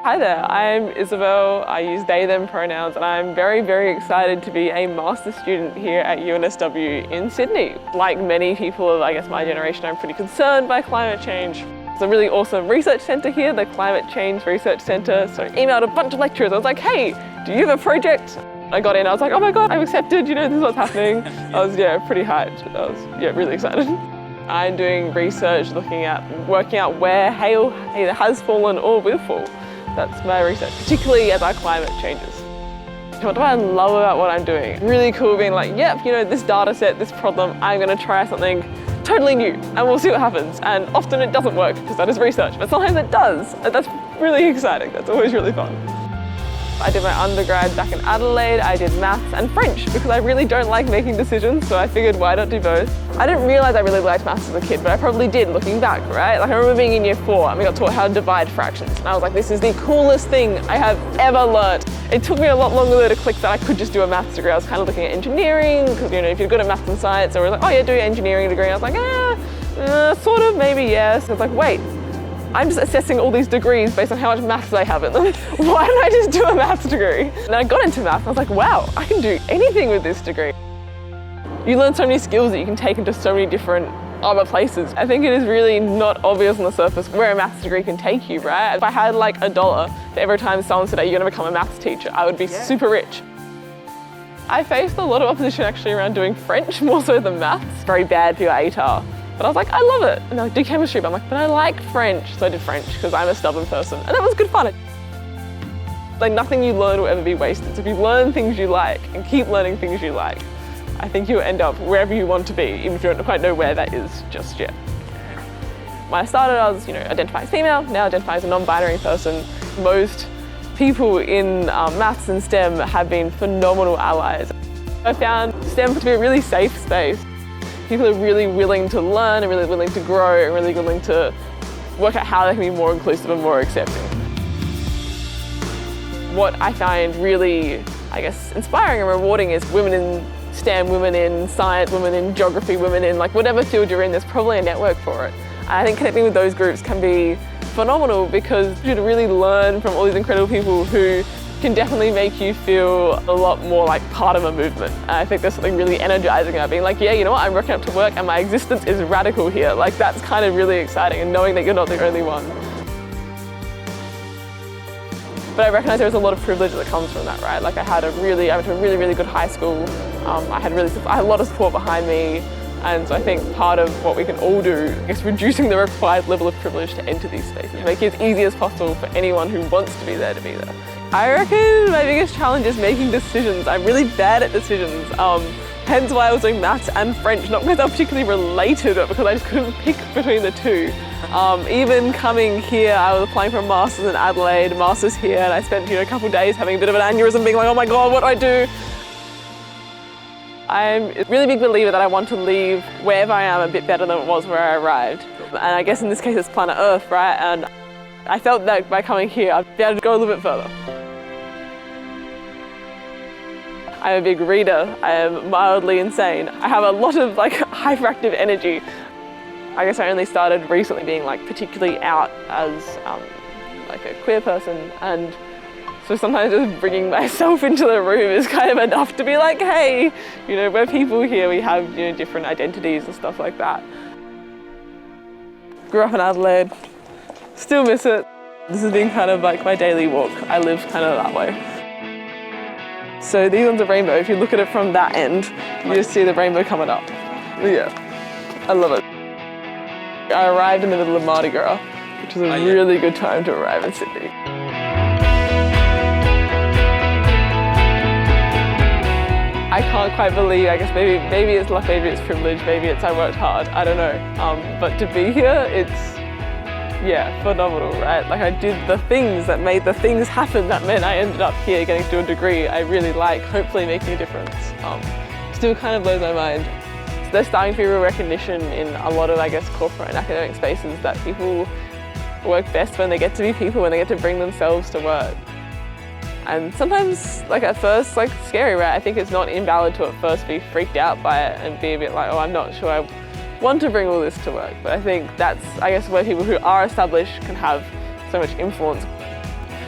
Hi there, I'm Isabelle. I use they, them pronouns, and I'm very, very excited to be a master's student here at UNSW in Sydney. Like many people of, my generation, I'm pretty concerned by climate change. It's a really awesome research centre here, the Climate Change Research Centre. So I emailed a bunch of lecturers. I was like, hey, do you have a project? I got in, I was like, oh my God, I'm accepted, this is what's happening. I was, pretty hyped. I was, really excited. I'm doing research looking at working out where hail either has fallen or will fall. That's my research, particularly as our climate changes. What do I love about what I'm doing? Really cool being like, yep, this data set, this problem, I'm gonna try something totally new and we'll see what happens. And often it doesn't work because that is research, but sometimes it does. And that's really exciting. That's always really fun. I did my undergrad back in Adelaide. I did maths and French because I really don't like making decisions, so I figured why not do both. I didn't realise I really liked maths as a kid, but I probably did looking back, right? Like I remember being in year 4 and we got taught how to divide fractions, and I was like, this is the coolest thing I have ever learnt. It took me a lot longer though to click that I could just do a maths degree. I was kind of looking at engineering, because if you're good at maths and science, or like, oh yeah, do your engineering degree. I was like, sort of, maybe yes. I was like, wait, I'm just assessing all these degrees based on how much maths I have in them. Why don't I just do a maths degree? And then I got into maths and I was like, wow, I can do anything with this degree. You learn so many skills that you can take into so many different other places. I think it is really not obvious on the surface where a maths degree can take you, right? If I had like $1 for every time someone said, are you gonna become a maths teacher, I would be super rich. I faced a lot of opposition actually around doing French, more so than maths. Very bad for your ATAR. But I was like, I love it. And I do chemistry, but I'm like, but I like French. So I did French because I'm a stubborn person. And that was good fun. Like nothing you learn will ever be wasted. So if you learn things you like and keep learning things you like, I think you'll end up wherever you want to be, even if you don't quite know where that is just yet. When I started, I was identifying as female, now identifying as a non-binary person. Most people in maths and STEM have been phenomenal allies. I found STEM to be a really safe space. People are really willing to learn and really willing to grow and really willing to work out how they can be more inclusive and more accepting. What I find really, inspiring and rewarding is women in STEM, women in science, women in geography, women in whatever field you're in, there's probably a network for it. And I think connecting with those groups can be phenomenal because you really learn from all these incredible people who can definitely make you feel a lot more like part of a movement. And I think there's something really energizing about being like, yeah, you know what, I'm working up to work and my existence is radical here. Like that's kind of really exciting, and knowing that you're not the only one. But I recognize there's a lot of privilege that comes from that, right? Like I went to a really, really good high school. I had a lot of support behind me. And so I think part of what we can all do is reducing the required level of privilege to enter these spaces, make it as easy as possible for anyone who wants to be there to be there. I reckon my biggest challenge is making decisions. I'm really bad at decisions, hence why I was doing maths and French, not because they're particularly related, but because I just couldn't pick between the two. Even coming here, I was applying for a master's in Adelaide, master's here, and I spent a couple of days having a bit of an aneurysm being like, oh my God, what do I do? I'm a really big believer that I want to leave wherever I am a bit better than it was where I arrived. And I guess in this case it's planet Earth, right? And I felt that by coming here, I'd be able to go a little bit further. I'm a big reader. I am mildly insane. I have a lot of hyperactive energy. I guess I only started recently being particularly out as a queer person, and so sometimes just bringing myself into the room is kind of enough to be like, hey, we're people here, we have different identities and stuff like that. Grew up in Adelaide, still miss it. This has been kind of my daily walk. I live kind of that way. So these ones are rainbow. If you look at it from that end, you just see the rainbow coming up. Yeah, I love it. I arrived in the middle of Mardi Gras, which is a really good time to arrive in Sydney. I can't quite believe, maybe it's luck, maybe it's privilege, maybe it's I worked hard, I don't know. But to be here, it's, phenomenal, right? I did the things that made the things happen that meant I ended up here getting to do a degree I really like, hopefully making a difference. Still kind of blows my mind. So there's starting to be real recognition in a lot of, corporate and academic spaces that people work best when they get to be people, when they get to bring themselves to work. And sometimes, at first, scary, right? I think it's not invalid to at first be freaked out by it and be a bit like, oh, I'm not sure I want to bring all this to work. But I think that's, where people who are established can have so much influence.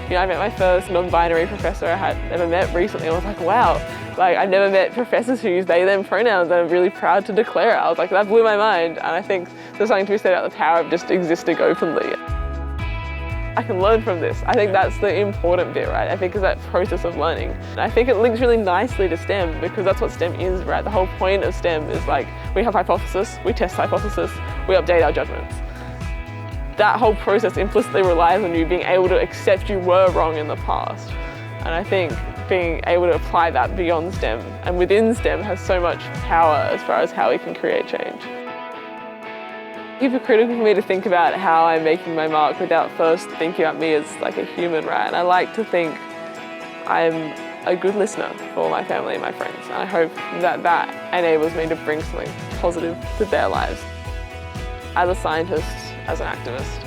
You know, I met my first non-binary professor I had ever met recently. I was like, wow, like I never met professors who use they, them pronouns, and I'm really proud to declare it. I was like, that blew my mind. And I think there's something to be said about the power of just existing openly. I can learn from this. I think that's the important bit, right? I think is that process of learning. And I think it links really nicely to STEM because that's what STEM is, right? The whole point of STEM is like, we have hypothesis, we test hypothesis, we update our judgments. That whole process implicitly relies on you being able to accept you were wrong in the past. And I think being able to apply that beyond STEM and within STEM has so much power as far as how we can create change. It's hypocritical for me to think about how I'm making my mark without first thinking about me as like a human, right? And I like to think I'm a good listener for my family and my friends. And I hope that that enables me to bring something positive to their lives. As a scientist, as an activist,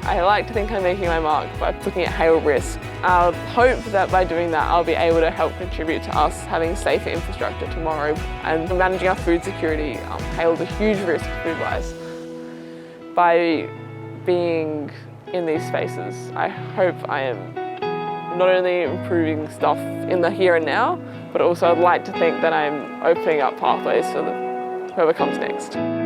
I like to think I'm making my mark by looking at hail risk. I hope that by doing that I'll be able to help contribute to us having safer infrastructure tomorrow and managing our food security. Hail is a huge risk food-wise. By being in these spaces, I hope I am not only improving stuff in the here and now, but also I'd like to think that I'm opening up pathways for whoever comes next.